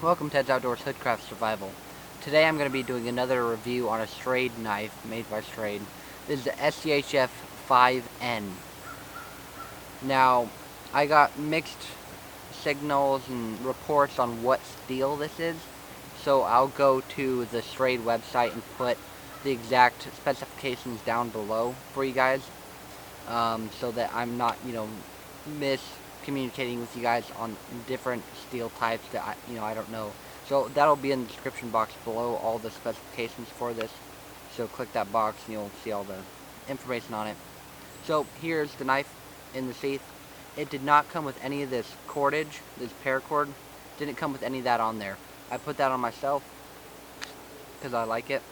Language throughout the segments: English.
Welcome to Ted's Outdoors HoodCraft Survival. Today I'm going to be doing another review on a Schrade knife made by Schrade. This is the SCHF5N. Now, I got mixed signals and reports on what steel this is, so I'll go to the Schrade website and put the exact specifications down below for you guys, so that I'm not, miscommunicating with you guys on different steel types that I don't know. So that'll be in the description box below, all the specifications for this. So click that box and you'll see all the information on it. So here's the knife in the sheath. It did not come with any of this cordage, this paracord. Didn't come with any of that on there. I put that on myself because I like it.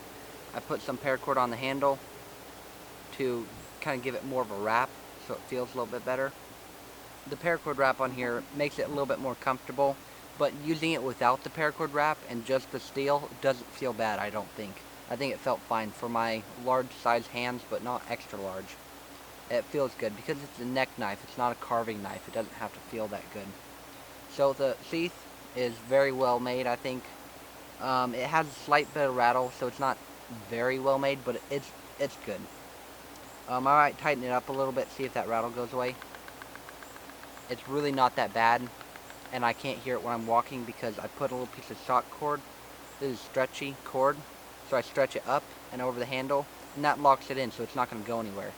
I put some paracord on the handle to kind of give it more of a wrap so it feels a little bit better. The paracord wrap on here makes it a little bit more comfortable, but using it without the paracord wrap and just the steel doesn't feel bad, I don't think. I think it felt fine for my large size hands, but not extra large. It feels good because it's a neck knife, it's not a carving knife. It doesn't have to feel that good. So the sheath is very well made, I think. It has a slight bit of rattle, so it's not very well made, but it's good. I might tighten it up a little bit, see if that rattle goes away. It's really not that bad, and I can't hear it when I'm walking because I put a little piece of shock cord. This is stretchy cord, so I stretch it up and over the handle, and that locks it in, so it's not going to go anywhere.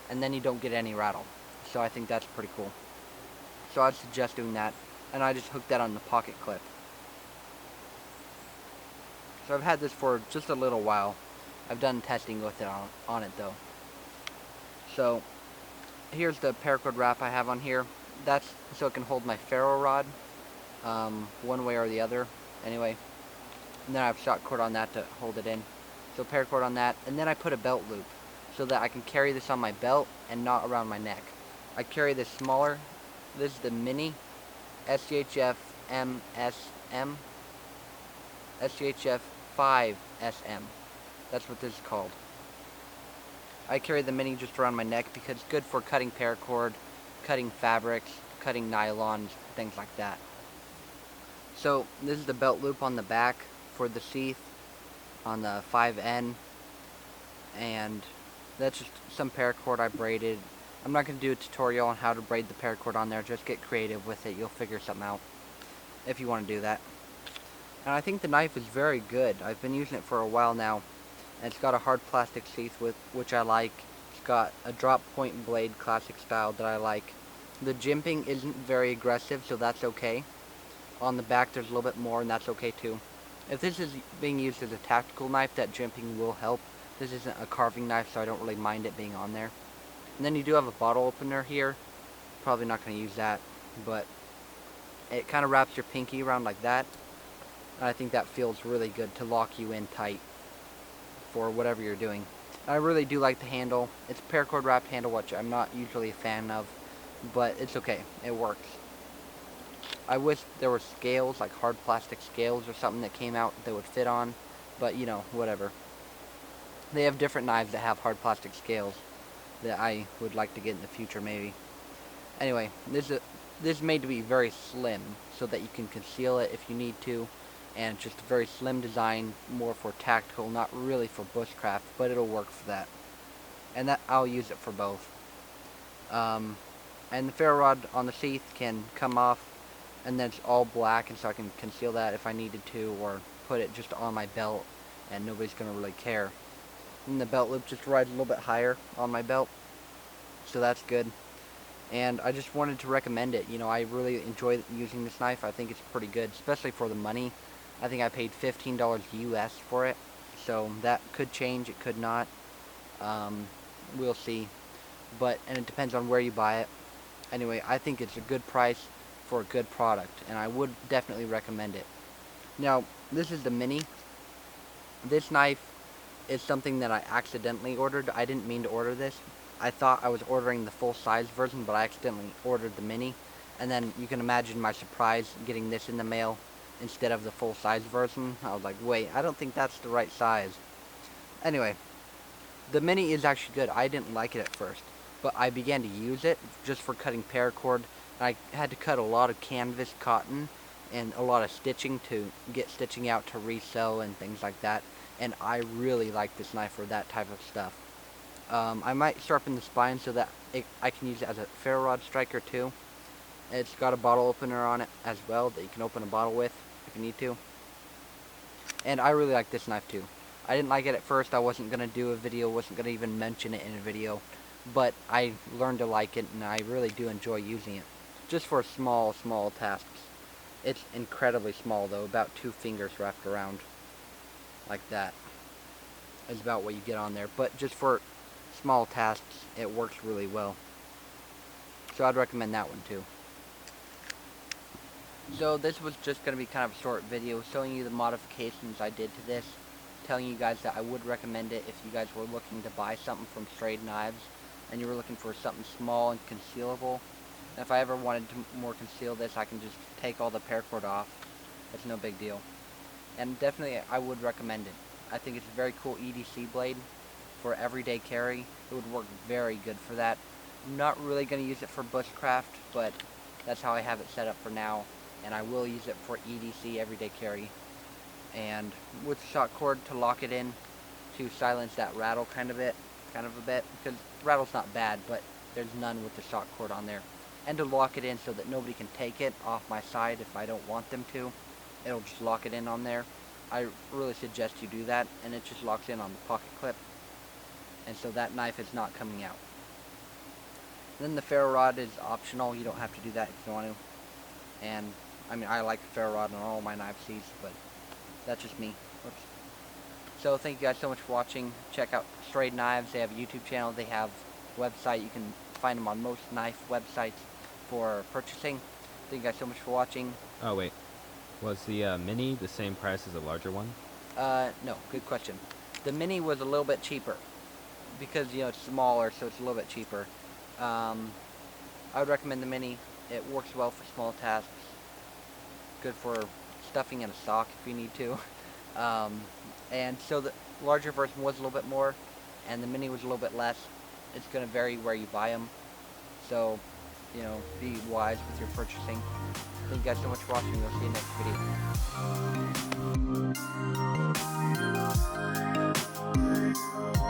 And then you don't get any rattle. So I think that's pretty cool. So I'd suggest doing that, and I just hooked that on the pocket clip. So I've had this for just a little while. I've done testing with it on it though. So here's the paracord wrap I have on here. That's so it can hold my ferro rod one way or the other. Anyway, and then I have shock cord on that to hold it in. So paracord on that, and then I put a belt loop so that I can carry this on my belt and not around my neck. I carry this smaller. This is the mini SCHF5N, SCHF5SM. That's what this is called. I carry the mini just around my neck because it's good for cutting paracord, cutting fabrics, cutting nylons, things like that. So this is the belt loop on the back for the sheath on the 5N, and that's just some paracord I braided. I'm not going to do a tutorial on how to braid the paracord on there, just get creative with it. You'll figure something out if you want to do that. And I think the knife is very good. I've been using it for a while now, and it's got a hard plastic sheath which I like. It's got a drop point blade classic style that I like. The jimping isn't very aggressive, so that's okay. On the back there's a little bit more, and that's okay too. If this is being used as a tactical knife, that jimping will help. This isn't a carving knife, so I don't really mind it being on there. And then you do have a bottle opener here. Probably not going to use that, but it kind of wraps your pinky around like that. And I think that feels really good to lock you in tight for whatever you're doing. I really do like the handle. It's a paracord wrapped handle, which I'm not usually a fan of, but it's okay. It works. I wish there were scales, like hard plastic scales or something that came out that would fit on, but whatever. They have different knives that have hard plastic scales that I would like to get in the future maybe. Anyway, this is made to be very slim so that you can conceal it if you need to, and just a very slim design, more for tactical, not really for bushcraft, but it'll work for that. And that I'll use it for both. And the ferro rod on the sheath can come off, and then it's all black, and so I can conceal that if I needed to, or put it just on my belt and nobody's going to really care. And the belt loop just rides a little bit higher on my belt, so that's good. And I just wanted to recommend it. I really enjoy using this knife. I think it's pretty good, especially for the money. I think I paid $15 US for it, so that could change, it could not. We'll see. And it depends on where you buy it. Anyway, I think it's a good price for a good product, and I would definitely recommend it. Now, this is the mini. This knife is something that I accidentally ordered. I didn't mean to order this. I thought I was ordering the full-size version, but I accidentally ordered the mini. And then you can imagine my surprise getting this in the mail instead of the full-size version. I was like, wait, I don't think that's the right size. Anyway, the mini is actually good. I didn't like it at first, but I began to use it just for cutting paracord. I had to cut a lot of canvas cotton, and a lot of stitching to get stitching out to resell and things like that. And I really like this knife for that type of stuff. I might sharpen the spine so that I can use it as a ferro rod striker too. It's got a bottle opener on it as well that you can open a bottle with if you need to. And I really like this knife too. I didn't like it at first. I wasn't going to do a video, wasn't going to even mention it in a video. But I learned to like it, and I really do enjoy using it. Just for small tasks. It's incredibly small though, about 2 fingers wrapped around. Like that. Is about what you get on there. But just for small tasks, it works really well. So I'd recommend that one too. So this was just going to be kind of a short video showing you the modifications I did to this, telling you guys that I would recommend it if you guys were looking to buy something from Schrade Knives and you were looking for something small and concealable. And if I ever wanted to more conceal this, I can just take all the paracord off. It's no big deal. And definitely I would recommend it. I think it's a very cool EDC blade for everyday carry. It would work very good for that. I'm not really going to use it for bushcraft, but that's how I have it set up for now. And I will use it for EDC, everyday carry. And with the shot cord to lock it in to silence that rattle kind of a bit, because rattle's not bad, but there's none with the shot cord on there. And to lock it in so that nobody can take it off my side if I don't want them to. It'll just lock it in on there. I really suggest you do that, and it just locks in on the pocket clip. And so that knife is not coming out. Then the ferro rod is optional. You don't have to do that if you want to. And I mean, I like the ferro rod on all my knife seats, but that's just me. Oops. So thank you guys so much for watching. Check out Schrade Knives. They have a YouTube channel. They have a website. You can find them on most knife websites for purchasing. Thank you guys so much for watching. Oh wait, was the mini the same price as the larger one? No, good question. The mini was a little bit cheaper because, you know, it's smaller, so it's a little bit cheaper. I would recommend the mini. It works well for small tasks. Good for stuffing in a sock if you need to. And so the larger version was a little bit more, and the mini was a little bit less. It's going to vary where you buy them. So, you know, be wise with your purchasing. Thank you guys so much for watching. We'll see you next video.